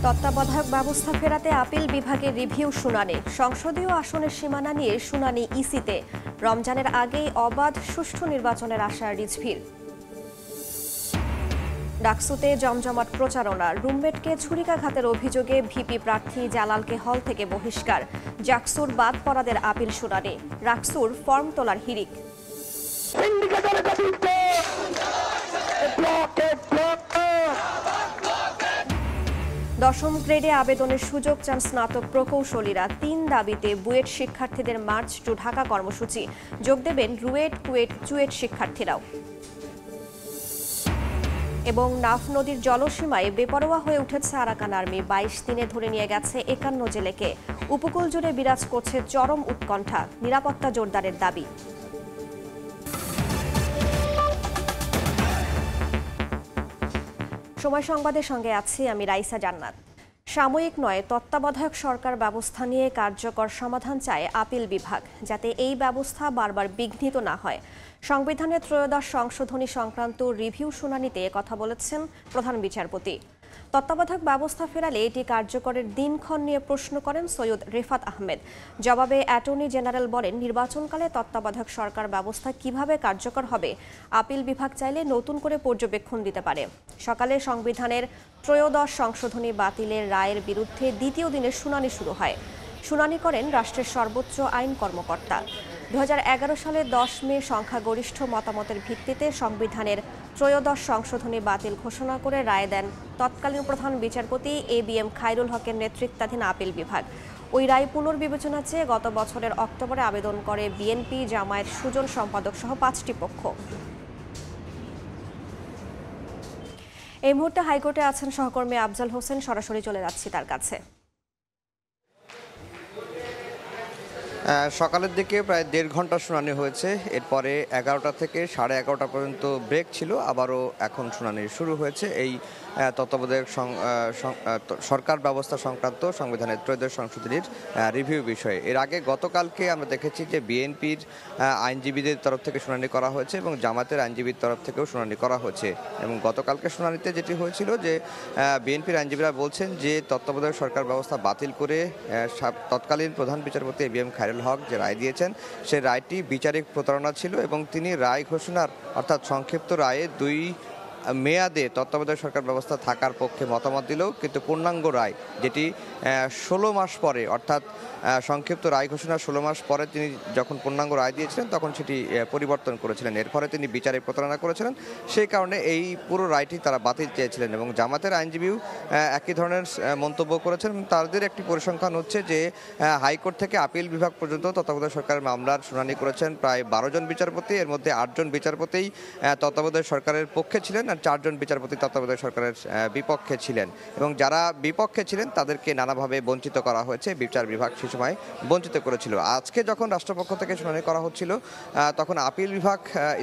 তত্ত্বাবধায়ক ব্যবস্থা ফেরাতে আপিল বিভাগের রিভিউ শুনানি। সংসদীয় আসনের সীমানা নিয়ে শুনানি ইসিতে। রমজানের আগেই অবাধ সুষ্ঠু নির্বাচনের আশা রিজভির। ডাকসুতে জমজমাট প্রচারণা। রুমমেটকে ছুরিকাঘাতের অভিযোগে ভিপি প্রার্থী জালালকে হল থেকে বহিষ্কার। জাকসুর বাদ পড়াদের আপিল শুনানি। রাকসুর ফর্ম তোলার হিড়িক। দশম গ্রেডে আবেদনের সুযোগ চান স্নাতক প্রকৌশলীরা। ৩ দাবিতে বুয়েট শিক্ষার্থীদের মার্চ টু ঢাকা কর্মসূচি। যোগ দেবেন রুয়েট, কুয়েট, চুয়েট শিক্ষার্থীরাও। এবং নাফ নদীর জলসীমায় বেপরোয়া হয়ে উঠেছে আরাকান আর্মি। ২২ দিনে ধরে নিয়ে গেছে ৫১ জেলেকে। উপকূল জুড়ে বিরাজ করছে চরম উৎকণ্ঠা। নিরাপত্তা জোরদারের দাবি। সময় সংবাদের সঙ্গে আছি আমি রাইসা জান্নাত। সাময়িক নয়, তত্ত্বাবধায়ক সরকার ব্যবস্থা নিয়ে কার্যকর সমাধান চায় আপিল বিভাগ, যাতে এই ব্যবস্থা বারবার বিঘ্নিত না হয়। সংবিধানের ত্রয়োদশ সংশোধনী সংক্রান্ত রিভিউ শুনানিতে কথা বলেছেন প্রধান বিচারপতি। তত্ত্বাবধায়ক ব্যবস্থা ফেরালে এটি কার্যকরের দিনক্ষণ নিয়ে প্রশ্ন করেন সৈয়দ রেফাত আহমেদ। জবাবে অ্যাটর্নি জেনারেল বলেন, নির্বাচনকালে তত্ত্বাবধায়ক সরকার ব্যবস্থা কিভাবে কার্যকর হবে আপিল বিভাগ চাইলে নতুন করে পর্যবেক্ষণ দিতে পারে। সকালে সংবিধানের ত্রয়োদশ সংশোধনী বাতিলের রায়ের বিরুদ্ধে দ্বিতীয় দিনের শুনানি শুরু হয়। শুনানি করেন রাষ্ট্রের সর্বোচ্চ আইন কর্মকর্তা। ২০১১ সালের ১০ মে সংখ্যাগরিষ্ঠ মতামতের ভিত্তিতে সংবিধানের ত্রয়োদশ সংশোধনী বাতিল ঘোষণা করে রায় দেন তৎকালীন প্রধান বিচারপতি ABM খায়রুল হকের নেতৃত্বাধীন আপিল বিভাগ। ওই রায় পুনর্বিবেচনা চেয়ে গত বছরের অক্টোবরে আবেদন করে বিএনপি, জামায়াত, সুজন সম্পাদক সহ ৫টি পক্ষ। এই মুহূর্তে হাইকোর্টে আছেন সহকর্মী আফজাল হোসেন। সরাসরি চলে যাচ্ছি তার কাছে। সকালের দিকে প্রায় ১.৫ ঘন্টা শুনানি হয়েছে। এরপরে ১১টা থেকে 11:30 পর্যন্ত ব্রেক ছিল। আবারও এখন শুনানি শুরু হয়েছে এই তত্ত্বাবধায়ক সরকার ব্যবস্থা সংক্রান্ত সংবিধানের ত্রয়োদশ সংশোধনীর রিভিউ বিষয়ে। এর আগে গতকালকে আমরা দেখেছি যে বিএনপির আইনজীবীদের তরফ থেকে শুনানি করা হয়েছে এবং জামাতের আইনজীবীর তরফ থেকেও শুনানি করা হয়েছে। এবং গতকালকে শুনানিতে যেটি হয়েছিল যে বিএনপির আইনজীবীরা বলছেন যে তত্ত্বাবধায়ক সরকার ব্যবস্থা বাতিল করে তৎকালীন প্রধান বিচারপতি ABM খায়রুল হক যে রায় দিয়েছেন সে রায়টি বিচারিক প্রতারণা ছিল এবং তিনি রায় ঘোষণার অর্থাৎ সংক্ষিপ্ত রায়ে ২ মেয়াদে তত্ত্বাবধায়ক সরকার ব্যবস্থা থাকার পক্ষে মতামত দিলেও কিন্তু পূর্ণাঙ্গ রায় যেটি ১৬ মাস পরে অর্থাৎ সংক্ষিপ্ত রায় ঘোষণার ১৬ মাস পরে তিনি যখন পূর্ণাঙ্গ রায় দিয়েছিলেন তখন সেটি পরিবর্তন করেছিলেন। এর ফলে তিনি বিচারে প্রতারণা করেছিলেন। সেই কারণে এই পুরো রায়টি তারা বাতিল চেয়েছিলেন এবং জামাতের আইনজীবীও একই ধরনের মন্তব্য করেছেন। তাদের একটি পরিসংখ্যান হচ্ছে যে হাইকোর্ট থেকে আপিল বিভাগ পর্যন্ত তত্ত্বাবধায়ক সরকারের মামলার শুনানি করেছেন প্রায় ১২ জন বিচারপতি। এর মধ্যে ৮ জন বিচারপতিই তত্ত্বাবধায়ক সরকারের পক্ষে ছিলেন আর ৪ জন বিচারপতি তত্ত্বাবধায়ক সরকারের বিপক্ষে ছিলেন এবং যারা বিপক্ষে ছিলেন তাদেরকে নানাভাবে বঞ্চিত করা হয়েছে। বিচার বিভাগ সে সময় বঞ্চিত করেছিল। আজকে যখন রাষ্ট্রপক্ষ থেকে শুনানি করা হচ্ছিল তখন আপিল বিভাগ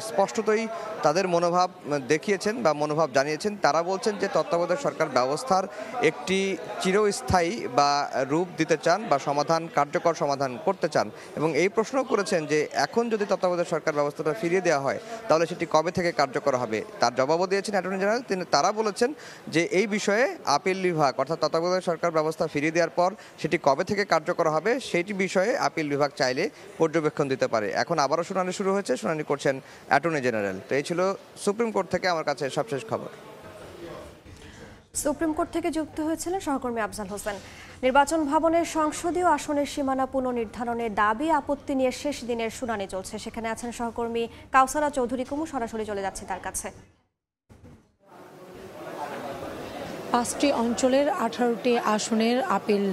স্পষ্টতই তাদের মনোভাব দেখিয়েছেন বা মনোভাব জানিয়েছেন। তারা বলছেন যে তত্ত্বাবধায়ক সরকার ব্যবস্থার একটি চিরস্থায়ী বা রূপ দিতে চান বা কার্যকর সমাধান করতে চান এবং এই প্রশ্নও করেছেন যে এখন যদি তত্ত্বাবধায়ক সরকার ব্যবস্থাটা ফিরিয়ে দেওয়া হয় তাহলে সেটি কবে থেকে কার্যকর হবে। তার জবাবও দিয়েছেন অ্যাটর্নি জেনারেল। তারা বলেছেন যে এই বিষয়ে আপিল বিভাগ অর্থাৎ তত্ত্বাবধায়ক সরকার ব্যবস্থা ফিরিয়ে দেওয়ার পর সেটি কবে থেকে কার্যকর হবে সেটি বিষয়ে আপিল বিভাগ চাইলে পর্যবেক্ষণ দিতে পারে। এখন আবারও শুনানি শুরু হয়েছে। শুনানি করছেন অ্যাটর্নি জেনারেল। তো এই ছিল সুপ্রিম কোর্ট থেকে আমার কাছে সবশেষ খবর। সুপ্রিম কোর্ট থেকে যুক্ত হয়েছিলেন সহকর্মী আফজাল হোসেন। নির্বাচন ভবনের সংসদীয় আসনের সীমানা পুনর্নির্ধারণের দাবি আপত্তি নিয়ে শেষ দিনের শুনানি চলছে। সেখানে আছেন সহকর্মী কাউসারা চৌধুরী কুমু। সরাসরি চলে যাচ্ছে তার কাছে। ৫টি অঞ্চলের ১৮টি আসনের আপিল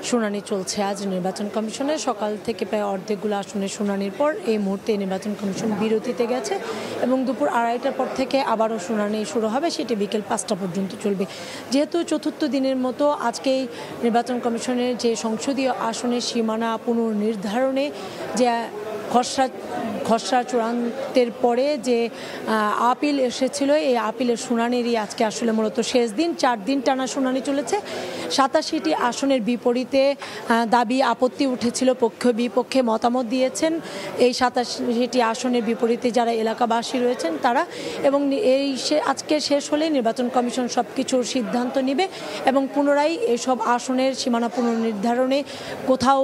শুনানি চলছে আজ নির্বাচন কমিশনের। সকাল থেকে প্রায় অর্ধেকগুলো আসনের শুনানির পর এই মুহূর্তে নির্বাচন কমিশন বিরতিতে গেছে এবং দুপুর ২:৩০টার পর থেকে আবারও শুনানি শুরু হবে। সেটি বিকেল ৫টা পর্যন্ত চলবে। যেহেতু চতুর্থ দিনের মতো আজকেই নির্বাচন কমিশনের যে সংসদীয় আসনের সীমানা পুনর্নির্ধারণে যে খসড়া চূড়ান্তের পরে যে আপিল এসেছিল, এই আপিলের শুনানিরই আজকে আসলে মূলত শেষ দিন। 4 দিন টানা শুনানি চলেছে। 87টি আসনের বিপরীতে দাবি আপত্তি উঠেছিল, পক্ষ বিপক্ষে মতামত দিয়েছেন এই 87টি আসনের বিপরীতে যারা এলাকাবাসী রয়েছেন তারা, এবং আজকে শেষ হলে নির্বাচন কমিশন সবকিছুর সিদ্ধান্ত নেবে এবং পুনরায় এসব আসনের সীমানা পুনর্নির্ধারণে কোথাও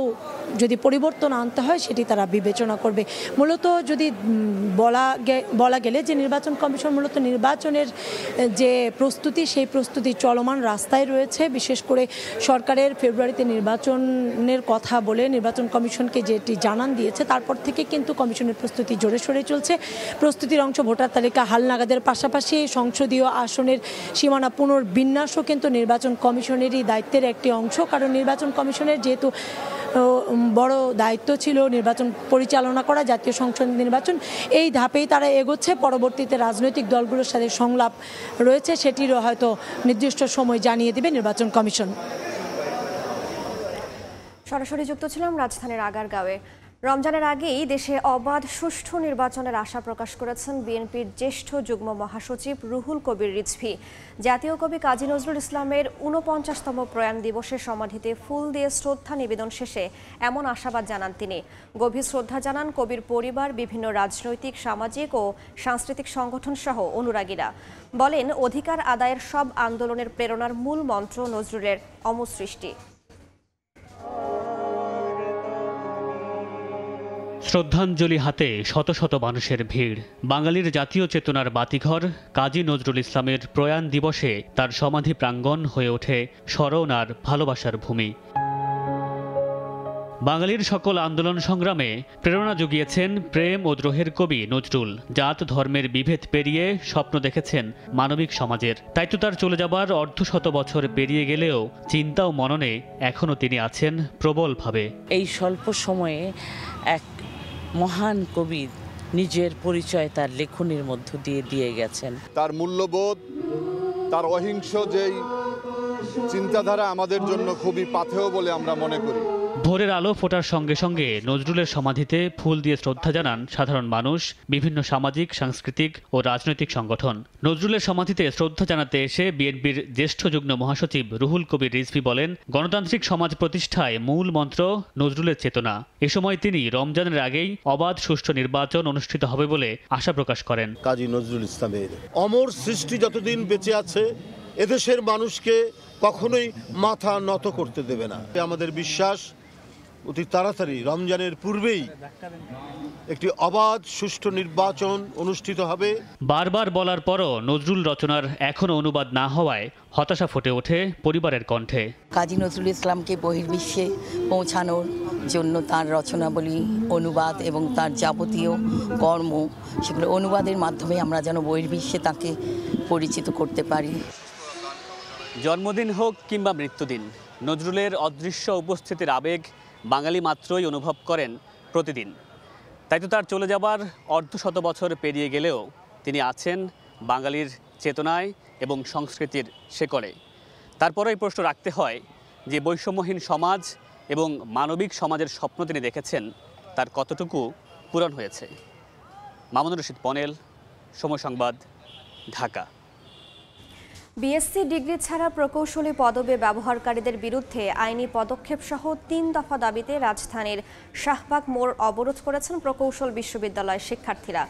যদি পরিবর্তন আনতে হয় সেটি তারা বিবেচনা করবে। মূলত যদি বলা গেলে যে নির্বাচন কমিশন মূলত নির্বাচনের যে প্রস্তুতি, সেই প্রস্তুতি চলমান রাস্তায় রয়েছে। বিশেষ করে সরকারের ফেব্রুয়ারিতে নির্বাচনের কথা বলে নির্বাচন কমিশনকে যেটি জানান দিয়েছে, তারপর থেকে কিন্তু কমিশনের প্রস্তুতি জোরে সোরে চলছে। প্রস্তুতির অংশ ভোটার তালিকা হালনাগাদের পাশাপাশি সংসদীয় আসনের সীমানা পুনর্বিন্যাসও কিন্তু নির্বাচন কমিশনেরই দায়িত্বের একটি অংশ। কারণ নির্বাচন কমিশনের যেহেতু বড় দায়িত্ব ছিল নির্বাচন পরিচালনা করা, জাতীয় সংসদ নির্বাচন, এই ধাপেই তারা এগোচ্ছে। পরবর্তীতে রাজনৈতিক দলগুলোর সাথে সংলাপ রয়েছে, সেটিরও হয়তো নির্দিষ্ট সময় জানিয়ে দেবে নির্বাচন কমিশন। সরাসরি যুক্ত ছিলাম রাজধানীর আগারগাঁওয়ে। রমজানের আগেই দেশে অবাধ সুষ্ঠু নির্বাচনের আশা প্রকাশ করেছেন বিএনপির জ্যেষ্ঠ যুগ্ম মহাসচিব রুহুল কবির রিজভী। জাতীয় কবি কাজী নজরুল ইসলামের ৪৯তম প্রয়াণ দিবসে সমাধিতে ফুল দিয়ে শ্রদ্ধা নিবেদন শেষে এমন আশাবাদ জানান তিনি। গভীর শ্রদ্ধা জানান কবির পরিবার, বিভিন্ন রাজনৈতিক, সামাজিক ও সাংস্কৃতিক সংগঠন সহ অনুরাগীরা। বলেন, অধিকার আদায়ের সব আন্দোলনের প্রেরণার মূল মন্ত্র নজরুলের অমর সৃষ্টি। শ্রদ্ধাঞ্জলি হাতে শত শত মানুষের ভিড়। বাঙালির জাতীয় চেতনার বাতিঘর কাজী নজরুল ইসলামের প্রয়াণ দিবসে তার সমাধি প্রাঙ্গণ হয়ে ওঠে স্মরণ আর ভালোবাসার ভূমি। বাঙালির সকল আন্দোলন সংগ্রামে প্রেরণা জুগিয়েছেন প্রেম ও দ্রোহের কবি নজরুল। জাত ধর্মের বিভেদ পেরিয়ে স্বপ্ন দেখেছেন মানবিক সমাজের। তাই তো তার চলে যাবার অর্ধশত বছর পেরিয়ে গেলেও চিন্তা ও মননে এখনও তিনি আছেন প্রবলভাবে। এই স্বল্প সময়ে এক মহান কবি নিজের পরিচয় তার লেখনীর মধ্য দিয়ে গেছেন। তার মূল্যবোধ, তার অহিংস যেই চিন্তাধারা আমাদের জন্য খুবই পাথেয় বলে আমরা মনে করি। ভোরের আলো ফোটার সঙ্গে সঙ্গে নজরুলের সমাধিতে ফুল দিয়ে শ্রদ্ধা জানান সাধারণ মানুষ, বিভিন্ন সামাজিক, সাংস্কৃতিক ও রাজনৈতিক সংগঠন। নজরুলের সমাধিতে শ্রদ্ধা জানাতে এসে বিএনপির জ্যেষ্ঠ যুগ্ম মহাসচিব রুহুল কবির রিজভী বলেন, গণতান্ত্রিক সমাজ প্রতিষ্ঠায় মূল মন্ত্র নজরুলের চেতনা। এ সময় তিনি রমজানের আগেই অবাধ সুষ্ঠু নির্বাচন অনুষ্ঠিত হবে বলে আশা প্রকাশ করেন। কাজী নজরুল ইসলামের অমর সৃষ্টি যতদিন বেঁচে আছে, এদেশের মানুষকে কখনোই মাথা নত করতে দেবে না। আমাদের বিশ্বাস অতি তাড়াতাড়ি রমজানের পূর্বেই একটি অবাধ সুষ্ঠু নির্বাচন অনুষ্ঠিত হবে। বারবার বলার পরও নজরুল রচনার এখনো অনুবাদ না হওয়ায় হতাশা ফুটে ওঠে পরিবারের কণ্ঠে। কাজী নজরুল ইসলামকে বহির্বিশ্বে পৌঁছানোর জন্য তার রচনাবলী, অনুবাদ এবং তার যাবতীয় কর্ম, সেগুলো অনুবাদের মাধ্যমে আমরা যেন বহির্বিশ্বে তাকে পরিচিত করতে পারি। জন্মদিন হোক কিংবা মৃত্যুদিন, নজরুলের অদৃশ্য উপস্থিতির আবেগ বাঙালি মাত্রই অনুভব করেন প্রতিদিন। তাই তো তার চলে যাবার অর্ধশত বছর পেরিয়ে গেলেও তিনি আছেন বাঙালির চেতনায় এবং সংস্কৃতির শেকড়ে। তারপরেই প্রশ্ন রাখতে হয় যে বৈষম্যহীন সমাজ এবং মানবিক সমাজের স্বপ্ন তিনি দেখেছেন, তার কতটুকু পূরণ হয়েছে। মামুনুর রশিদ পনেল, সময় সংবাদ, ঢাকা। বিএসসি ডিগ্রি ছাড়া প্রকৌশলী পদবি ব্যবহারকারীদের বিরুদ্ধে আইনি পদক্ষেপ সহ 3 দফা দাবিতে রাজধানীর শাহবাগ মোড় অবরোধ করেছেন প্রকৌশল বিশ্ববিদ্যালয়ের শিক্ষার্থীরা।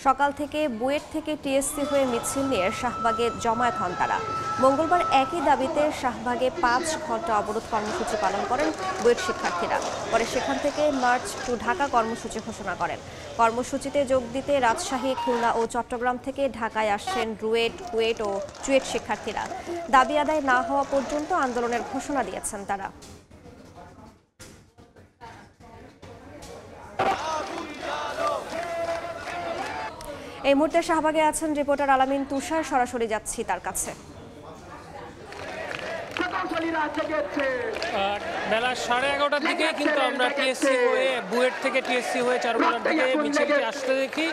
সকাল থেকে বুয়েট থেকে টিএসসি হয়ে মিছিল নিয়ে শাহবাগে জমায়েত হন তারা। মঙ্গলবার একই দাবিতে শাহবাগে 5 ঘন্টা অবরোধ কর্মসূচি পালন করেন বুয়েট শিক্ষার্থীরা। পরে সেখান থেকে মার্চ টু ঢাকা কর্মসূচি ঘোষণা করেন। কর্মসূচিতে যোগ দিতে রাজশাহী, খুলনা ও চট্টগ্রাম থেকে ঢাকায় আসছেন রুয়েট, কুয়েট ও চুয়েট শিক্ষার্থীরা। দাবি আদায় না হওয়া পর্যন্ত আন্দোলনের ঘোষণা দিয়েছেন তারা। এই মুহূর্তে শাহবাগে আছেন রিপোর্টার আলামিন তুষার, সরাসরি যাচ্ছি তার কাছে। বেলা 11:30টার দিকে কিন্তু আমরা টিএসসি হয়ে বুয়েট থেকে টিএসসি হয়ে চারুকলার দিকে মিছিলটি আসতে দেখি।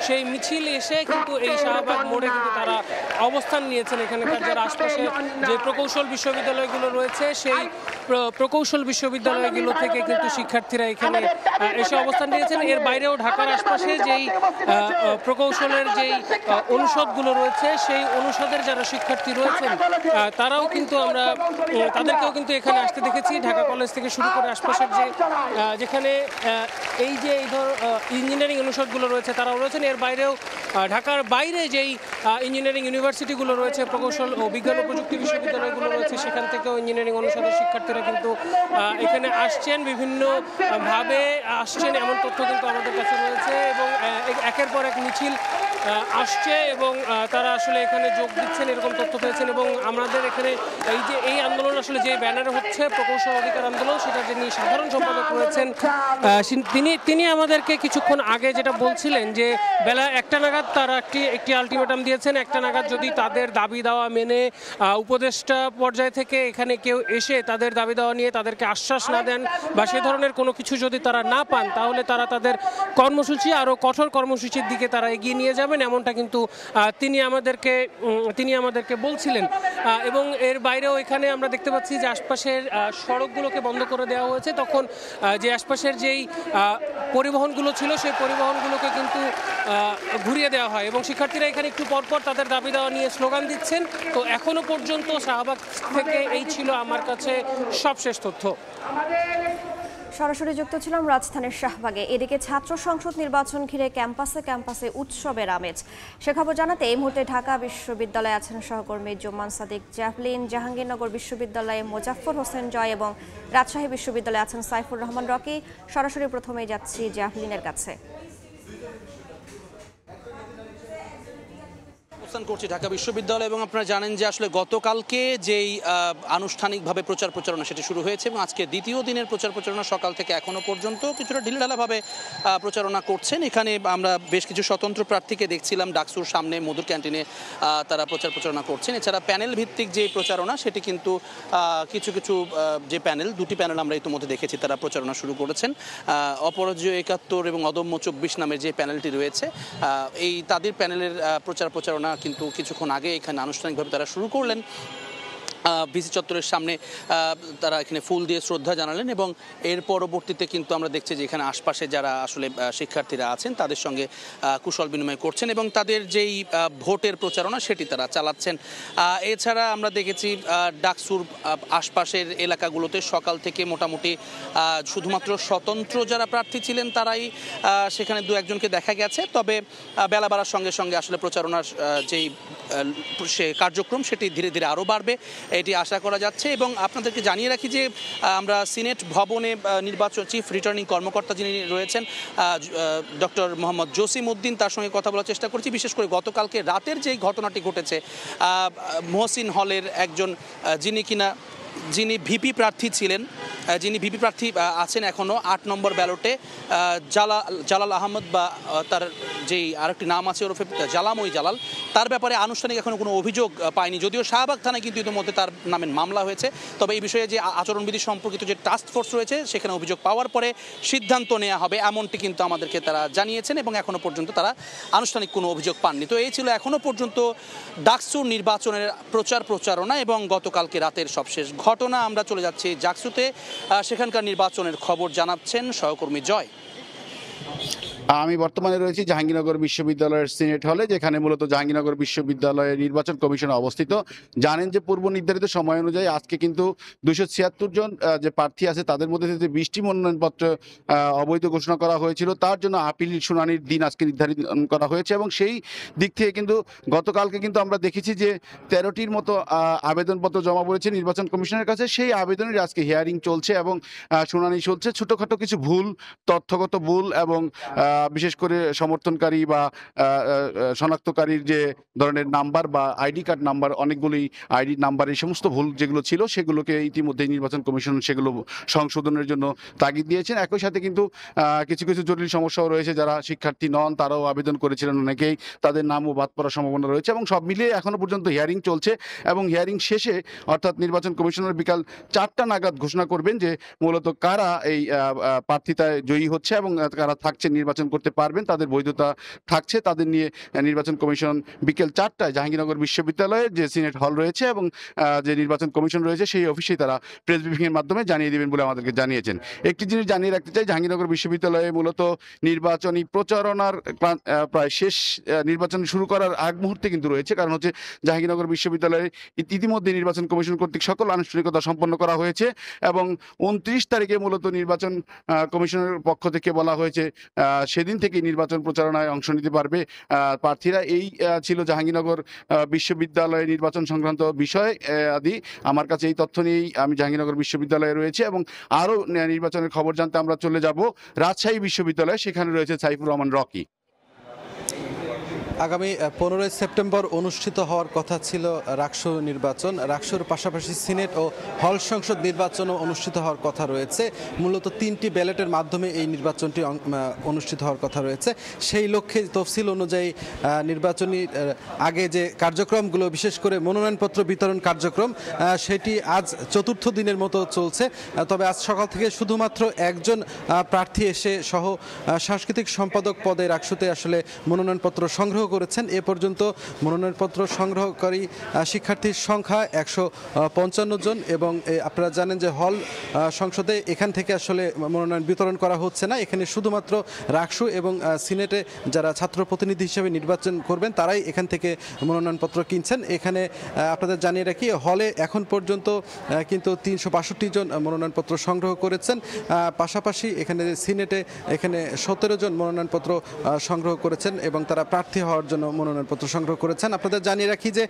সেই মিছিল এসে কিন্তু এই শাহবাগ মোড়ে কিন্তু তারা অবস্থান নিয়েছেন। এখানকার যারা আশপাশে যে প্রকৌশল বিশ্ববিদ্যালয়গুলো রয়েছে সেই প্রকৌশল বিশ্ববিদ্যালয়গুলো থেকে কিন্তু শিক্ষার্থীরা এখানে এসে অবস্থান নিয়েছেন। এর বাইরেও ঢাকার আশপাশে যেই প্রকৌশলের যেই অনুষদগুলো রয়েছে সেই অনুষদের যারা শিক্ষার্থী রয়েছেন তারাও কিন্তু আমরা তাদেরকেও কিন্তু এখানে আসতে দেখেছি। ঢাকা কলেজ থেকে শুরু করে আশপাশের যেখানে এই যে এই ধর ইঞ্জিনিয়ারিং অনুষদগুলো রয়েছে তারাও রয়েছেন। এর বাইরেও ঢাকার বাইরে যেই ইঞ্জিনিয়ারিং ইউনিভার্সিটিগুলো রয়েছে, প্রকৌশল ও বিজ্ঞান ও প্রযুক্তি বিশ্ববিদ্যালয়গুলো রয়েছে, সেখান থেকেও ইঞ্জিনিয়ারিং অনুষদের শিক্ষার্থীরা কিন্তু এখানে আসছেন, বিভিন্নভাবে আসছেন এমন তথ্য কিন্তু আমাদের কাছে রয়েছে। এবং একের পর এক মিছিল আসছে এবং তারা আসলে এখানে যোগ দিচ্ছেন এরকম তথ্য পেয়েছেন। এবং আমাদের এখানে এই আন্দোলন আসলে যে ব্যানারে হচ্ছে প্রকৌশল অধিকার আন্দোলন, সেটা যিনি সাধারণ সম্পাদক রয়েছেন তিনি আমাদেরকে কিছুক্ষণ আগে যেটা বলছিলেন যে বেলা 1টা নাগাদ তারা একটি আলটিমেটাম দিয়েছেন। 1টা নাগাদ যদি তাদের দাবি দেওয়া মেনে উপদেষ্টা পর্যায় থেকে এখানে কেউ এসে তাদের দাবি দেওয়া নিয়ে তাদেরকে আশ্বাস না দেন বা সে ধরনের কোনো কিছু যদি তারা না পান, তাহলে তারা তাদের কর্মসূচি আরও কঠোর কর্মসূচির দিকে তারা এগিয়ে নিয়ে যাবেন, এমনটা কিন্তু তিনি আমাদেরকে বলছিলেন। এবং এর বাইরেও এখানে আমরা দেখতে পাচ্ছি যে আশপাশের সড়কগুলোকে বন্ধ করে দেওয়া হয়েছে। তখন যে আশপাশের যেই পরিবহনগুলো ছিল সেই পরিবহনগুলোকে কিন্তু ঘুরিয়ে দেওয়া হয় এবং শিক্ষার্থীরা এখানে একটু পরপর তাদের দাবি দেওয়া নিয়ে স্লোগান দিচ্ছেন। তো এখনো পর্যন্ত শাহবাগ থেকে এই ছিল আমার কাছে সবশেষ তথ্য। সরাসরি যুক্ত ছিলাম রাজধানীর শাহবাগে। এদিকে ছাত্র সংসদ নির্বাচন ঘিরে ক্যাম্পাসে উৎসবের আমেজ। সে খবর জানাতে এই মুহূর্তে ঢাকা বিশ্ববিদ্যালয়ে আছেন সহকর্মী জুম্মান সাদিক জ্যাভলিন, জাহাঙ্গীরনগর বিশ্ববিদ্যালয়ে মোজাফফর হোসেন জয় এবং রাজশাহী বিশ্ববিদ্যালয়ে আছেন সাইফুর রহমান রকি। সরাসরি প্রথমেই যাচ্ছি জ্যাভলিনের কাছে। করছি ঢাকা বিশ্ববিদ্যালয় এবং আপনারা জানেন যে আসলে গতকালকে যেই আনুষ্ঠানিকভাবে প্রচার প্রচারণা সেটি শুরু হয়েছে এবং আজকে দ্বিতীয় দিনের প্রচার প্রচারণা সকাল থেকে এখনো পর্যন্ত কিছুটা ঢিলঢালাভাবে প্রচারণা করছেন। এখানে আমরা বেশ কিছু স্বতন্ত্র প্রার্থীকে দেখছিলাম ডাকসুর সামনে মধুর ক্যান্টিনে তারা প্রচার প্রচারণা করছেন। এছাড়া প্যানেল ভিত্তিক যে প্রচারণা সেটি কিন্তু কিছু যে দুটি প্যানেল আমরা ইতিমধ্যে দেখেছি তারা প্রচারণা শুরু করেছেন। অপরাজয় 71 এবং অদম্য 24 নামের যে প্যানেলটি রয়েছে এই তাদের প্যানেলের প্রচারণা কিন্তু কিছুক্ষণ আগে এখানে আনুষ্ঠানিকভাবে তারা শুরু করলেন। ভিসি চত্বরের সামনে তারা এখানে ফুল দিয়ে শ্রদ্ধা জানালেন এবং এর পরবর্তীতে কিন্তু আমরা দেখছি যে এখানে আশপাশে যারা আসলে শিক্ষার্থীরা আছেন তাদের সঙ্গে কুশল বিনিময় করছেন এবং তাদের যেই ভোটের প্রচারণা সেটি তারা চালাচ্ছেন। এছাড়া আমরা দেখেছি ডাকসুর আশপাশের এলাকাগুলোতে সকাল থেকে মোটামুটি শুধুমাত্র স্বতন্ত্র যারা প্রার্থী ছিলেন তারাই সেখানে দু একজনকে দেখা গেছে। তবে বেলা বাড়ার সঙ্গে সঙ্গে আসলে প্রচারণার যেই কার্যক্রম সেটি ধীরে ধীরে আরও বাড়বে এটি আশা করা যাচ্ছে। এবং আপনাদেরকে জানিয়ে রাখি যে আমরা সিনেট ভবনে নির্বাচন চিফ রিটার্নিং কর্মকর্তা যিনি রয়েছেন ডক্টর মোহাম্মদ জসিম উদ্দিন, তার সঙ্গে কথা বলার চেষ্টা করছি। বিশেষ করে গতকালকে রাতের যেই ঘটনাটি ঘটেছে মহসিন হলের একজন যিনি ভিপি প্রার্থী ছিলেন, যিনি ভিপি প্রার্থী আছেন এখনও 8 নম্বর ব্যালটে, জালাল আহমদ বা তার যেই আরেকটি নাম আছে ওরফে জালাল, তার ব্যাপারে আনুষ্ঠানিক এখনও কোনো অভিযোগ পায়নি। যদিও শাহবাগ থানায় কিন্তু ইতিমধ্যে তার নামে মামলা হয়েছে। তবে এই বিষয়ে যে আচরণবিধি সম্পর্কিত যে টাস্ক ফোর্স রয়েছে সেখানে অভিযোগ পাওয়ার পরে সিদ্ধান্ত নেওয়া হবে এমনটি কিন্তু আমাদেরকে তারা জানিয়েছেন এবং এখনও পর্যন্ত তারা আনুষ্ঠানিক কোনো অভিযোগ পাননি। তো এই ছিল এখনও পর্যন্ত ডাকসুর নির্বাচনের প্রচারণা এবং গতকালকে রাতের সবশেষ ঘটনা। আমরা চলে যাচ্ছি জাকসুতে, সেখানকার নির্বাচনের খবর জানাচ্ছেন সহকর্মী জয়। আমি বর্তমানে রয়েছি জাহাঙ্গীরনগর বিশ্ববিদ্যালয়ের সিনেট হলে, যেখানে মূলত জাহাঙ্গীরনগর বিশ্ববিদ্যালয়ের নির্বাচন কমিশন অবস্থিত। জানেন যে পূর্ব নির্ধারিত সময় অনুযায়ী আজকে কিন্তু 276 জন যে প্রার্থী আছে তাদের মধ্যে থেকে 20টি মনোনয়নপত্র অবৈধ ঘোষণা করা হয়েছিল। তার জন্য আপিল শুনানির দিন আজকে নির্ধারিত করা হয়েছে এবং সেই দিক থেকে কিন্তু গতকালকে কিন্তু আমরা দেখেছি যে 13টির মতো আবেদনপত্র জমা পড়েছে নির্বাচন কমিশনের কাছে। সেই আবেদনের আজকে হিয়ারিং চলছে এবং শুনানি চলছে। ছোটোখাটো কিছু ভুল, তথ্যগত ভুল এবং বিশেষ করে সমর্থনকারী বা শনাক্তকারীর যে ধরনের নাম্বার বা আইডি কার্ড নাম্বার, অনেকগুলি আইডি নাম্বার, এই সমস্ত ভুল যেগুলো ছিল সেগুলোকে ইতিমধ্যে নির্বাচন কমিশন সেগুলো সংশোধনের জন্য তাগিদ দিয়েছেন। একই সাথে কিন্তু কিছু কিছু জটিল সমস্যাও রয়েছে, যারা শিক্ষার্থী নন তারাও আবেদন করেছিলেন, অনেকেই তাদের নামও বাদ পড়ার সম্ভাবনা রয়েছে এবং সব মিলিয়ে এখনো পর্যন্ত হিয়ারিং চলছে এবং হিয়ারিং শেষে অর্থাৎ নির্বাচন কমিশনার বিকাল 4টা নাগাদ ঘোষণা করবেন যে মূলত কারা এই প্রার্থিতায় জয়ী হচ্ছে এবং কারা থাকছে, নির্বাচন করতে পারবেন, তাদের বৈধতা থাকছে। তাদের নিয়ে নির্বাচন কমিশন বিকেল 4টায় জাহাঙ্গীরনগর বিশ্ববিদ্যালয়ের যে সিনেট হল রয়েছে এবং যে নির্বাচন কমিশন রয়েছে সেই অফিসেই তারা প্রেস ব্রিফিংয়ের মাধ্যমে জানিয়ে দেবেন বলে আমাদেরকে জানিয়েছেন। একটি জিনিস জানিয়ে রাখতে চাই, জাহাঙ্গীরনগর বিশ্ববিদ্যালয়ে মূলত নির্বাচনী প্রচারণার প্রায় শেষ, নির্বাচন শুরু করার আগ মুহূর্তে কিন্তু রয়েছে। কারণ হচ্ছে জাহাঙ্গীরনগর বিশ্ববিদ্যালয়ে ইতিমধ্যে নির্বাচন কমিশন কর্তৃক সকল আনুষ্ঠানিকতা সম্পন্ন করা হয়েছে এবং 29 তারিখে মূলত নির্বাচন কমিশনের পক্ষ থেকে বলা হয়েছে সেদিন থেকে নির্বাচন প্রচারণায় অংশ নিতে পারবে প্রার্থীরা। এই ছিল জাহাঙ্গীরনগর বিশ্ববিদ্যালয়ে নির্বাচন সংক্রান্ত বিষয় আদি। আমার কাছে এই তথ্য নিয়েই আমি জাহাঙ্গীরনগর বিশ্ববিদ্যালয়ে রয়েছে এবং আরও নির্বাচনের খবর জানতে আমরা চলে যাব রাজশাহী বিশ্ববিদ্যালয়ে, সেখানে রয়েছে সাইফুর রহমান রকি। আগামী 15 সেপ্টেম্বর অনুষ্ঠিত হওয়ার কথা ছিল রাকসু নির্বাচন। রাকসুর পাশাপাশি সিনেট ও হল সংসদ নির্বাচনও অনুষ্ঠিত হওয়ার কথা রয়েছে। মূলত 3টি ব্যালটের মাধ্যমে এই নির্বাচনটি অনুষ্ঠিত হওয়ার কথা রয়েছে। সেই লক্ষ্যে তফসিল অনুযায়ী নির্বাচনী আগে যে কার্যক্রমগুলো, বিশেষ করে মনোনয়নপত্র বিতরণ কার্যক্রম, সেটি আজ 4র্থ দিনের মতো চলছে। তবে আজ সকাল থেকে শুধুমাত্র একজন প্রার্থী এসে সহ সাংস্কৃতিক সম্পাদক পদে রাকসুতে আসলে মনোনয়নপত্র সংগ্রহ করেছেন। এ পর্যন্ত মনোনয়নপত্র সংগ্রহকারী শিক্ষার্থীর সংখ্যা 155 জন এবং আপনারা জানেন যে হল সংসদে এখান থেকে আসলে মনোনয়ন বিতরণ করা হচ্ছে না। এখানে শুধুমাত্র রাকসু এবং সিনেটে যারা ছাত্র প্রতিনিধি হিসেবে নির্বাচন করবেন তারাই এখান থেকে মনোনয়নপত্র কিনছেন। এখানে আপনাদের জানিয়ে রাখি, হলে এখন পর্যন্ত কিন্তু 362 জন মনোনয়নপত্র সংগ্রহ করেছেন। পাশাপাশি এখানে সিনেটে 17 জন মনোনয়নপত্র সংগ্রহ করেছেন এবং তারা প্রার্থী হওয়ার জন্য মনোনয়নপত্র সংগ্রহ করেছেন। আপনাদের জানিয়ে রাখি যে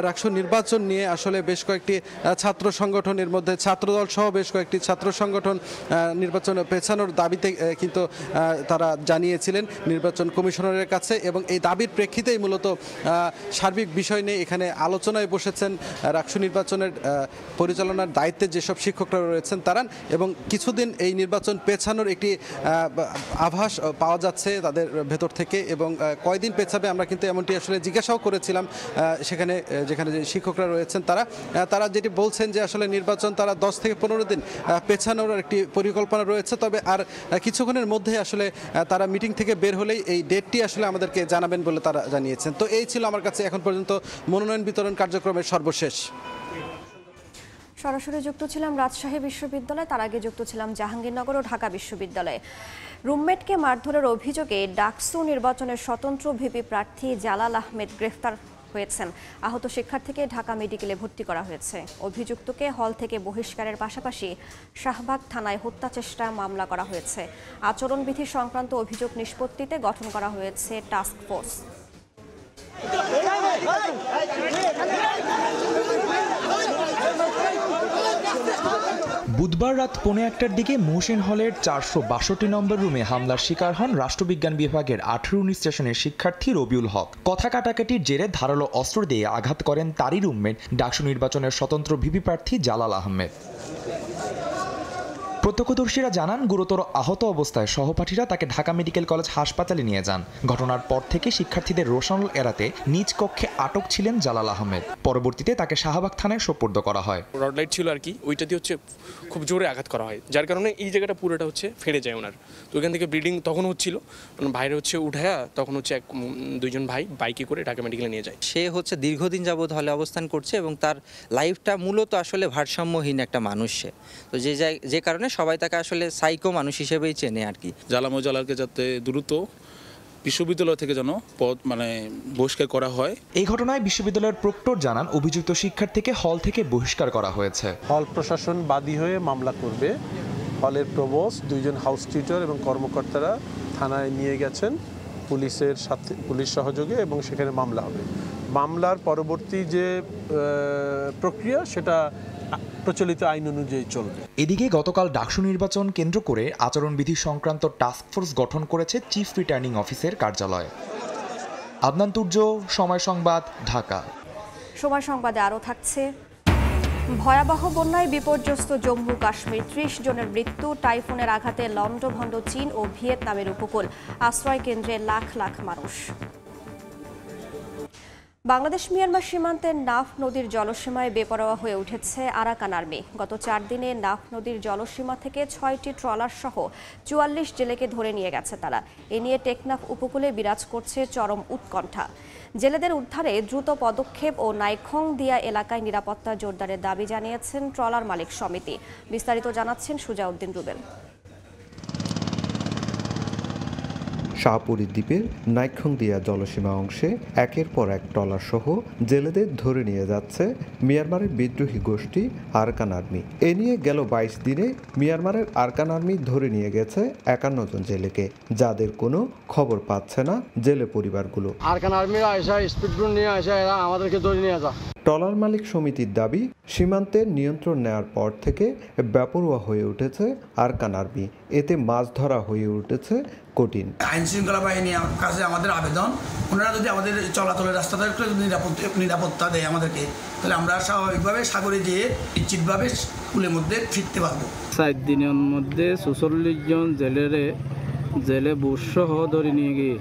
রাকসু নির্বাচন নিয়ে আসলে বেশ কয়েকটি ছাত্র সংগঠনের মধ্যে ছাত্রদল সহ বেশ কয়েকটি ছাত্র সংগঠন নির্বাচন পেছানোর দাবিতে কিন্তু তারা জানিয়েছিলেন নির্বাচন কমিশনারের কাছে এবং এই দাবির প্রেক্ষিতেই মূলত সার্বিক বিষয় নিয়ে এখানে আলোচনায় বসেছেন রাকসু নির্বাচনের পরিচালনার দায়িত্বে যেসব শিক্ষকরা রয়েছেন তারা। এবং কিছুদিন এই নির্বাচন পেছানোর একটি আভাস পাওয়া যাচ্ছে তাদের ভেতর থেকে এবং কয়দিন পেছাবে আমরা কিন্তু এমনটি আসলে জিজ্ঞাসাও করেছিলাম যেখানে যে শিক্ষকরা রয়েছেন তারা যেটি বলছেন যে আসলে নির্বাচন তারা 10 থেকে 15 দিন পেছানোর একটি পরিকল্পনা রয়েছে। তবে আর কিছুক্ষণের মধ্যে আসলে তারা মিটিং থেকে বের হলেই এই ডেটটি আসলে আমাদেরকে জানাবেন বলে তারা জানিয়েছেন। তো এই ছিল আমার কাছে এখন পর্যন্ত মনোনয়ন বিতরণ কার্যক্রমের সর্বশেষ। সরাসরি যুক্ত ছিলাম রাজশাহী বিশ্ববিদ্যালয়, তার আগে যুক্ত ছিলাম জাহাঙ্গীরনগর ও ঢাকা বিশ্ববিদ্যালয়ে। রুমমেটকে মারধরের অভিযোগে ডাকসু নির্বাচনের স্বতন্ত্র ভিপি প্রার্থী জালাল আহমেদ গ্রেফতার হয়েছেন। আহত শিক্ষার্থীকে ঢাকা মেডিকেলে ভর্তি করা হয়েছে। অভিযুক্তকে হল থেকে বহিষ্কারের পাশাপাশি শাহবাগ থানায় হত্যা চেষ্টা মামলা করা হয়েছে। আচরণবিধি সংক্রান্ত অভিযোগ নিষ্পত্তিতে গঠন করা হয়েছে টাস্ক ফোর্স। বুধবার রাত 1:15টার দিকে মোহসেন হলের 462 নম্বর রুমে হামলার শিকার হন রাষ্ট্রবিজ্ঞান বিভাগের 18-19 সেশনের শিক্ষার্থী রবিউল হক। কথা কাটাকাটির জেরে ধারালো অস্ত্র দিয়ে আঘাত করেন তারই রুমমেট ডাকসু নির্বাচনের স্বতন্ত্র ভিপি প্রার্থী জালাল আহমেদ। প্রত্যক্ষদর্শীরা জানান, গুরুতর আহত অবস্থায় সহপাঠীরা তাকে ঢাকা মেডিকেল কলেজ হাসপাতালে নিয়ে যান। ঘটনার পর থেকে শিক্ষার্থীদের রোষানল এড়াতে নিজ কক্ষে আটক ছিলেন জালাল আহমেদ। পরবর্তীতে তাকে শাহবাগ থানায় সোপর্দ করা হয়। রড লাইট ছিল আর কি, ওইটা দিয়ে হচ্ছে খুব জোরে আঘাত করা হয়, যার কারণে এই জায়গাটা পুরোটা হচ্ছে ফেটে যায় ওনার। তো ওইখান থেকে ব্লিডিং তখন হচ্ছিল, বাইরে হচ্ছে উঠায়া তখন হচ্ছে দুইজন ভাই বাইকে করে ঢাকা মেডিকেলে নিয়ে যায়। সে হচ্ছে দীর্ঘদিন যাবৎ হলে অবস্থান করছে এবং তার লাইফটা মূলত আসলে ভারসাম্যহীন একটা মানুষ সে। তো যে কারণে সবাই তাকে আসলে সাইকো মানুষ হিসেবেই চেনে আর কি। জালালকে যাতে দ্রুত বিশ্ববিদ্যালয় থেকে যেন বহিষ্কার করা হয়। এই ঘটনায় বিশ্ববিদ্যালয়ের প্রক্টর জানান, অভিযুক্ত শিক্ষার্থীকে হল থেকে বহিষ্কার করা হয়েছে। হল প্রশাসন বাদী হয়ে মামলা করবে। হলের প্রভোস্ট, 2 জন হাউস টিচার এবং কর্মকর্তারা থানায় নিয়ে গেছেন পুলিশের সাথে, পুলিশ সহযোগে, এবং সেখানে মামলা হবে। মামলার পরবর্তী যে প্রক্রিয়া সেটা প্রচলিত আইন অনুযায়ী চলবে। এদিকে গতকাল ডাকসু নির্বাচন কেন্দ্র করে আচরণবিধি সংক্রান্ত টাস্কফোর্স গঠন করেছে চিফ রিটার্নিং অফিসের কার্যালয়। আদনান তুর্য, সময় সংবাদ, ঢাকা। সময় সংবাদে আরও থাকছে, ভয়াবহ বন্যায় বিপর্যস্ত জম্মু কাশ্মীর, ৩০ জনের মৃত্যু, টাইফুনের আঘাতে লন্ডভন্ড চীন ও ভিয়েতনামের উপকূল, আশ্রয় কেন্দ্রে লাখ লাখ মানুষ। বাংলাদেশ মিয়ানমার সীমান্তের নাফ নদীর জলসীমায় বেপরোয়া হয়ে উঠেছে আরাকান আর্মি। গত 4 দিনে নাফ নদীর জলসীমা থেকে 6টি ট্রলার সহ 44 জেলেকে ধরে নিয়ে গেছে তারা। এ নিয়ে টেকনাফ উপকূলে বিরাজ করছে চরম উৎকণ্ঠা। জেলেদের উদ্ধারে দ্রুত পদক্ষেপ ও নাইখং দিয়া এলাকায় নিরাপত্তা জোরদারের দাবি জানিয়েছেন ট্রলার মালিক সমিতি। বিস্তারিত জানাচ্ছেন সুজাউদ্দিন রুবেল। শাহপুরী দ্বীপের নাইখংদিয়া জলসীমা অংশে একের পর এক ট্রলার সহ জেলেদের ধরে নিয়ে যাচ্ছে মিয়ানমারের বিদ্রোহী গোষ্ঠী আরকান আর্মি। এ নিয়ে গেল 22 দিনে মিয়ানমারের আরকান আর্মি ধরে নিয়ে গেছে 51 জন জেলেকে, যাদের কোনো খবর পাচ্ছে না জেলে পরিবারগুলো। আরকান আর্মিরা এসে স্পিডবোট নিয়ে এসে এরা আমাদেরকে ধরে নিয়ে যায়। ট্রলার মালিক সমিতির দাবি, সীমান্তের নিয়ন্ত্রণ নেওয়ার পর থেকে বেপরোয়া হয়ে উঠেছে আরকান আর্মি। এতে মাছ ধরা হয়ে উঠেছে কঠিন। আইন শৃঙ্খলা বাহিনীর কাছে আমাদের আবেদন, ওনারা যদি আমাদের চলাচলের রাস্তাটা একটু নিরাপত্তা দেয় আমাদেরকে, তাহলে আমরা স্বাভাবিকভাবে সাগরে যেয়ে নিশ্চিতভাবে কুলের মধ্যে ফিরতে পারবো। 7 দিনের মধ্যে 46 জন জেলে বুসসহ ধরে নিয়ে গিয়ে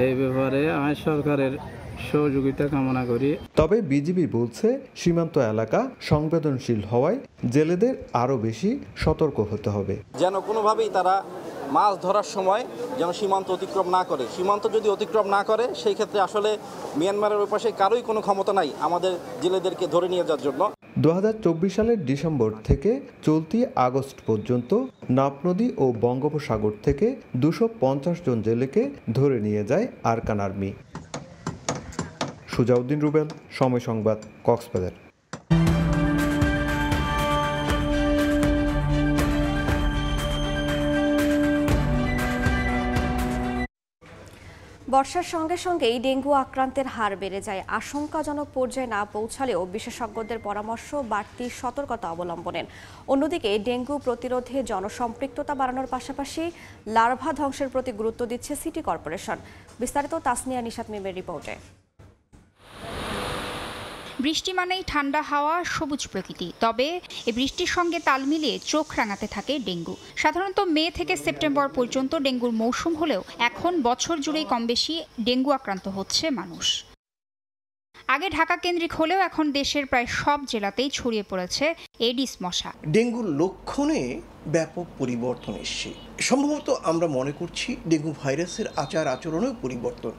এই ব্যাপারে আমি সরকারের সহযোগিতা কামনা করি। তবে বিজিবি বলছে সীমান্ত এলাকা সংবেদনশীল হওয়ায় জেলেদের আরও বেশি সতর্ক হতে হবে। যেন কোনোভাবেই তারা মাছ ধরার সময় যেন সীমান্ত অতিক্রম না করে। সীমান্ত যদি অতিক্রম না করে সেই ক্ষেত্রে আসলে মিয়ানমারের ওই পাশে কারোই কোনো ক্ষমতা নাই আমাদের জেলেদেরকে ধরে নিয়ে যাওয়ার জন্য। 2024 সালের ডিসেম্বর থেকে চলতি আগস্ট পর্যন্ত নাফ নদী ও বঙ্গোপসাগর থেকে 250 জন জেলেকে ধরে নিয়ে যায় আরকান আর্মি। সুজাউদ্দিন রুবেল, সময় সংবাদ, কক্সবাজার। বর্ষার সঙ্গে সঙ্গেই ডেঙ্গু আক্রান্তের হার বেড়ে যায়। আশঙ্কাজনক পর্যায়ে না পৌঁছালেও বিশেষজ্ঞদের পরামর্শ বাড়তি সতর্কতা অবলম্বনের। অন্যদিকে ডেঙ্গু প্রতিরোধে জনসম্পৃক্ততা বাড়ানোর পাশাপাশি লার্ভা ধ্বংসের প্রতি গুরুত্ব দিচ্ছে সিটি কর্পোরেশন। বিস্তারিত তাসনিয়া নিশাত মিমের রিপোর্টে। বৃষ্টি মানেই ঠান্ডা হাওয়া, সবুজ প্রকৃতি। তবে এই বৃষ্টির সঙ্গে তাল মিলিয়ে চোখ রাঙাতে থাকে ডেঙ্গু। সাধারণত মে থেকে সেপ্টেম্বর পর্যন্ত ডেঙ্গুর মৌসুম হলেও এখন বছর জুড়েই কম বেশি ডেঙ্গু আক্রান্ত হচ্ছে মানুষ। আগে ঢাকা কেন্দ্রিক হলেও এখন দেশের প্রায় সব জেলাতেই ছড়িয়ে পড়েছে এডিস মশা। ডেঙ্গুর লক্ষণে ব্যাপক পরিবর্তন এসছে। সম্ভবত আমরা মনে করছি ডেঙ্গু ভাইরাসের আচার আচরণেও পরিবর্তন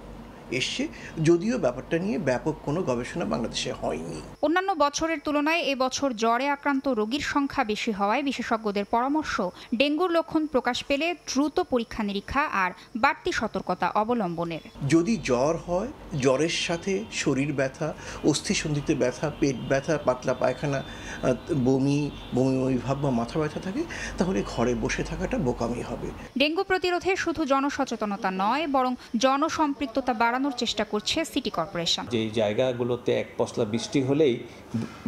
এসছে, যদিও ব্যাপারটা নিয়ে ব্যাপক কোনো গবেষণা বাংলাদেশে হয়নি। অন্যান্য বছরের তুলনায় এবছর জ্বরে আক্রান্ত রোগীর সংখ্যা বেশি হওয়ায় বিশেষজ্ঞদের পরামর্শ ডেঙ্গুর লক্ষণ প্রকাশ পেলে দ্রুত পরীক্ষা নিরীক্ষা আর বাড়তি সতর্কতা অবলম্বনের। যদি জ্বর হয়, জ্বরের সাথে শরীর ব্যথা, অস্থিসন্ধিতে ব্যথা, পেট ব্যথা, পাতলা পায়খানা, বমি ভাব বা মাথা ব্যথা থাকে, তাহলে ঘরে বসে থাকাটা বোকামি হবে। ডেঙ্গু প্রতিরোধে শুধু জনসচেতনতা নয়, বরং জনসম্পৃক্ততা বাড়ানোর চেষ্টা করছে সিটি কর্পোরেশন। যে জায়গাগুলোতে এক পশলা বৃষ্টি হলেই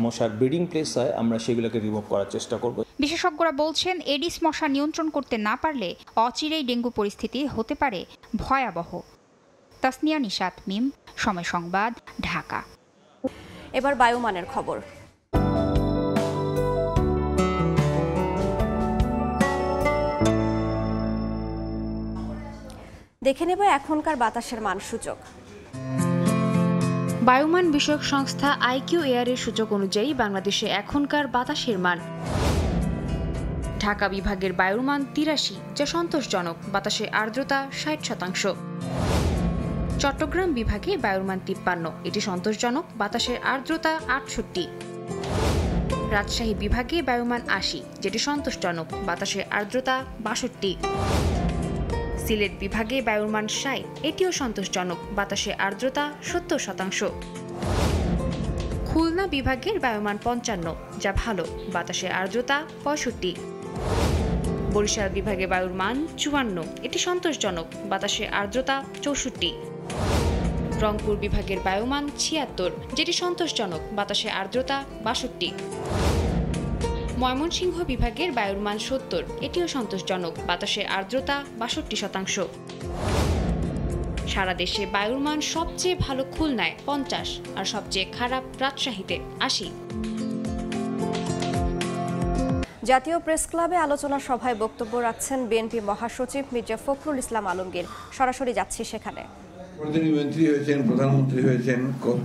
মশার ব্রিডিং প্লেস হয়, আমরা সেগুলোকে রিমুভ করার চেষ্টা করব। বিশেষজ্ঞরা বলছেন এডিস মশা নিয়ন্ত্রণ করতে না পারলে অচিরেই ডেঙ্গু পরিস্থিতি হতে পারে ভয়াবহ। তাসনিয়া নিশাত মিম, সময় সংবাদ, ঢাকা। এবার বায়ুমানের খবর। দেখে নেব এখনকার বাতাসের মান সূচক। বায়ুমান বিষয়ক সংস্থা আইকিউ এয়ারের সূচক অনুযায়ী বাংলাদেশে এখনকার বাতাসের মান: ঢাকা বিভাগের বায়ুর মান 83, যা সন্তোষজনক, বাতাসে আর্দ্রতা 60%। চট্টগ্রাম বিভাগে বায়ুর মান 53, এটি সন্তোষজনক, বাতাসের আর্দ্রতা 68। রাজশাহী বিভাগে বায়ুমান 80, যেটি সন্তোষজনক, বাতাসের আর্দ্রতা 62। সিলেট বিভাগে বায়ুর মান 60, এটিও সন্তোষজনক, বাতাসে আর্দ্রতা 70%। খুলনা বিভাগের বায়ুমান 55, যা ভালো, বাতাসে আর্দ্রতা 65। বরিশাল বিভাগে বায়ুর মান 54, এটি সন্তোষজনক, বাতাসে আর্দ্রতা 64। রংপুর বিভাগের বায়ুমান ৭৬, যেটি সন্তোষজনক, বাতাসে আর্দ্রতা ৬২। ময়মনসিংহ বিভাগের বায়ুর মান ৭০, এটিও সন্তোষজনক, বাতাসে আর্দ্রতা ৬২%। সারা দেশে বায়ুর মান সবচেয়ে ভালো খুলনায় ৫০ আর সবচেয়ে খারাপ রাজশাহীতে ৮০। জাতীয় প্রেস ক্লাবে আলোচনা সভায় বক্তব্য রাখছেন বিএনপি মহাসচিব মির্জা ফখরুল ইসলাম আলমগীর। সরাসরি যাচ্ছি সেখানে। প্রধানমন্ত্রী হয়েছেন, প্রধানমন্ত্রী হয়েছেন,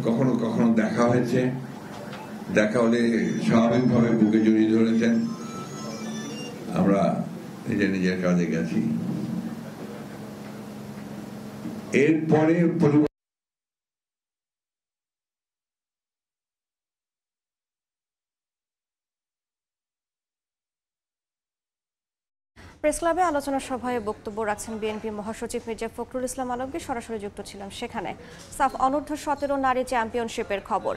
কখনো কখনো দেখা হয়েছে, দেখা হলে স্বাভাবিকভাবে বুকে জড়িয়ে ধরেছেন। আমরা নিজের কাজে গেছি। এরপরে প্রেস ক্লাবে আলোচনা সভায় বক্তব্য রাখছেন বিএনপি মহাসচিব মির্জা ফখরুল ইসলাম আলমগীর। সরাসরি যুক্ত ছিলাম সেখানে। সাফ অনূর্ধ্ব 17 নারী চ্যাম্পিয়নশিপের খবর।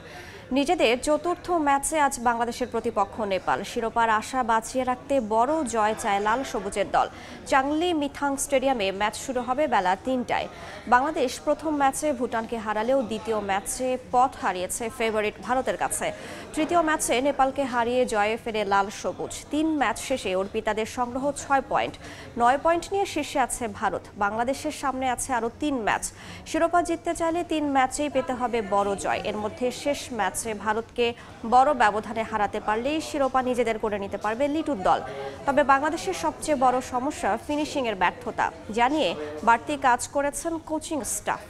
নিজেদের চতুর্থ ম্যাচে আজ বাংলাদেশের প্রতিপক্ষ নেপাল। শিরোপার আশা বাঁচিয়ে রাখতে বড় জয় চায় লাল সবুজের দল। চাংলি মিথাং স্টেডিয়ামে ম্যাচ শুরু হবে বেলা ৩টায়। বাংলাদেশ প্রথম ম্যাচে ভুটানকে হারালেও দ্বিতীয় ম্যাচে পথ হারিয়েছে ফেভারিট ভারতের কাছে। তৃতীয় ম্যাচে নেপালকে হারিয়ে জয়ে ফেরে লাল সবুজ। ৩ ম্যাচ শেষে অর্পিতাদের সংগ্রহ 6 পয়েন্ট। 9 পয়েন্ট নিয়ে শীর্ষে আছে ভারত। বাংলাদেশের সামনে আছে আরও 3 ম্যাচ। শিরোপা জিততে চাইলে 3 ম্যাচেই পেতে হবে বড় জয়। এর মধ্যে শেষ ম্যাচে ভারতকে বড় ব্যবধানে হারাতে পারলেই শিরোপা নিজেদের করে নিতে পারবে লিটুর দল। তবে বাংলাদেশের সবচেয়ে বড় সমস্যা ফিনিশিংয়ের ব্যর্থতা, জানিয়ে বাড়তি কাজ করেছেন কোচিং স্টাফ।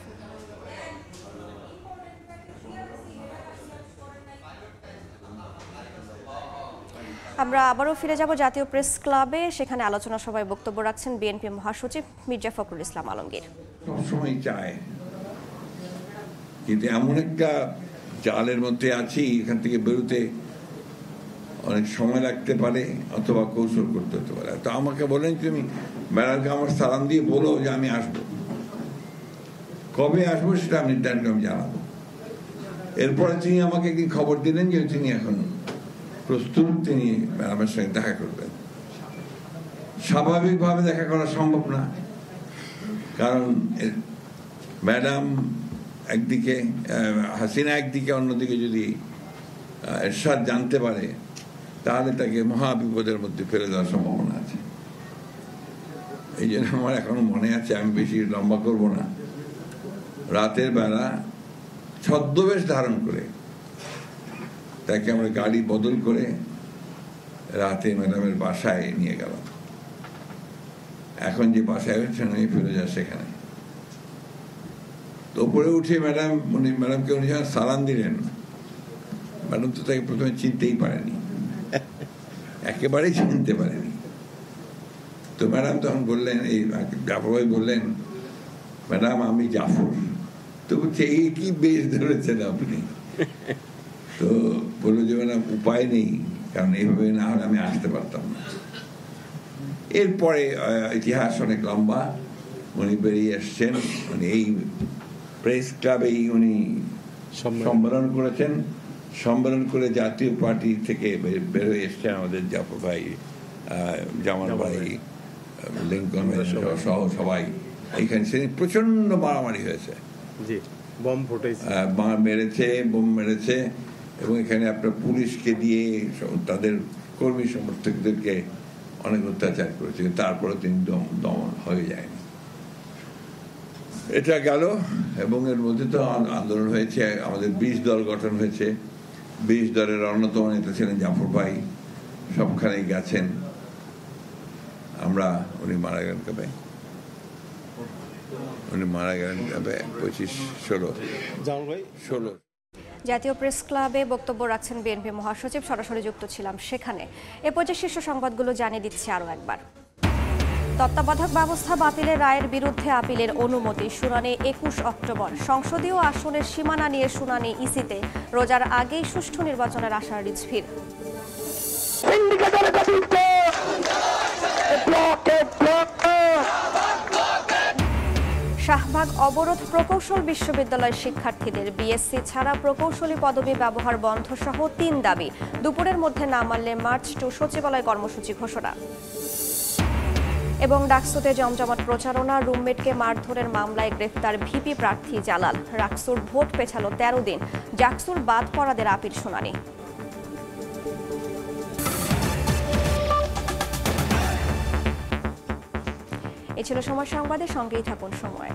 আমরা আবারও ফিরে যাব জাতীয় প্রেস ক্লাবে। সেখানে আলোচনা সভায় বক্তব্য রাখছেন বিএনপি মহাসচিব মির্জা ফখরুল ইসলাম আলমগীর। সবসময় চায়, কিন্তু এমন একটা জালের মধ্যে আছি, এখান থেকে বেরোতে অনেক সময় লাগতে পারে অথবা কৌশল করতে হতে পারে। তো আমাকে বলেন, তুমি ম্যাডামকে আমার সালাম দিয়ে বলো যে আমি আসবো। কবে আসবো সেটা আমি নির্ধারণ জানাবো। এরপরে তিনি আমাকে একদিন খবর দিলেন যে তিনি এখন প্রস্তুত, তিনি ম্যাডামের সঙ্গে দেখা করবেন। স্বাভাবিকভাবে দেখা করা সম্ভব না, কারণ ম্যাডাম একদিকে, হাসিনা একদিকে, অন্যদিকে যদি এরশাদ জানতে পারে তাহলে তাকে মহা বিপদের মধ্যে ফেলে দেওয়ার সম্ভাবনা আছে। এই জন্য আমার এখনো মনে আছে, আমি বেশি লম্বা করব না, রাতের বেলা ছদ্মবেশ ধারণ করে তাকে আমরা গাড়ি বদল করে রাতে ম্যাডামের বাসায় নিয়ে গেলাম। এখন যে বাসায় হচ্ছেন উনি ফিরে যায় সেখানে। তো উপরে উঠে ম্যাডামকে উনি যখন সালাম দিলেন, ম্যাডাম তো তাকে প্রথমে চিনতেই পারেনি, একেবারেই চিনতে পারেনি। তো ম্যাডাম তখন বললেন, এই জাফর ভাই বললেন, ম্যাডাম আমি জাফর। তো বলছে এই কি বেশ ধরেছেন আপনি? তো বললো যে ম্যাডাম উপায় নেই, কারণ এইভাবে না হলে আমি আসতে পারতাম না। এরপরে ইতিহাস অনেক লম্বা। উনি বেরিয়ে এসছেন, উনি এই প্রেস ক্লাবেই উনি সম্মেলন করেছেন। সম্মেলন করে জাতীয় পার্টি থেকে বের হয়ে এসছেন আমাদের জাফর ভাই, জামাল ভাই, লিঙ্কন সহ সবাই। এইখানে সেদিন প্রচন্ড মারামারি হয়েছে, বম ফুটেছে, মেরেছে, বোম মেরেছে, এবং এখানে আপনার পুলিশকে দিয়ে তাদের কর্মী সমর্থকদেরকে অনেক অত্যাচার করেছে। তারপরে তিনি দমন হয়ে যায়নি। এটা গেল, এবং এর মধ্যে তো আন্দোলন হয়েছে। আমাদের 20 দল গঠন হয়েছে। 20 দলের অন্যতম নেতা ছিলেন জাফর ভাই, সবখানেই গেছেন। উনি মারা গেলেন কবে? উনি মারা গেলেন কবে? 25-16। জাতীয় প্রেস ক্লাবে বক্তব্য রাখছেন বিএনপি মহাসচিব। সরাসরি যুক্ত ছিলাম সেখানে। এ পর্যায়ে শীর্ষ সংবাদগুলো জানিয়ে দিচ্ছি আরও একবার। তত্ত্বাবধায়ক ব্যবস্থা বাতিলের রায়ের বিরুদ্ধে আপিলের অনুমতি। শুনানি 21 অক্টোবর। সংসদীয় আসনের সীমানা নিয়ে শুনানি ইসিতে। রোজার আগেই সুষ্ঠু নির্বাচনের আশার রিজভির। শাহবাগ অবরোধ প্রকৌশল বিশ্ববিদ্যালয়ের শিক্ষার্থীদের। বিএসসি ছাড়া প্রকৌশলী পদবি ব্যবহার বন্ধ সহ 3 দাবি। দুপুরের মধ্যে না মানলে মার্চ টু সচিবালয় কর্মসূচি ঘোষণা। এবং ডাকসুতে জমজমাট প্রচারণা, রুমমেটকে মারধরের মামলায় গ্রেফতার ভিপি প্রার্থী জালাল। ডাকসুর ভোট পেছালো 13 দিন, ডাকসুর বাদ পড়াদের আপিল শুনানি। এ ছিল সময় সংবাদের, সঙ্গেই থাকুন সময়।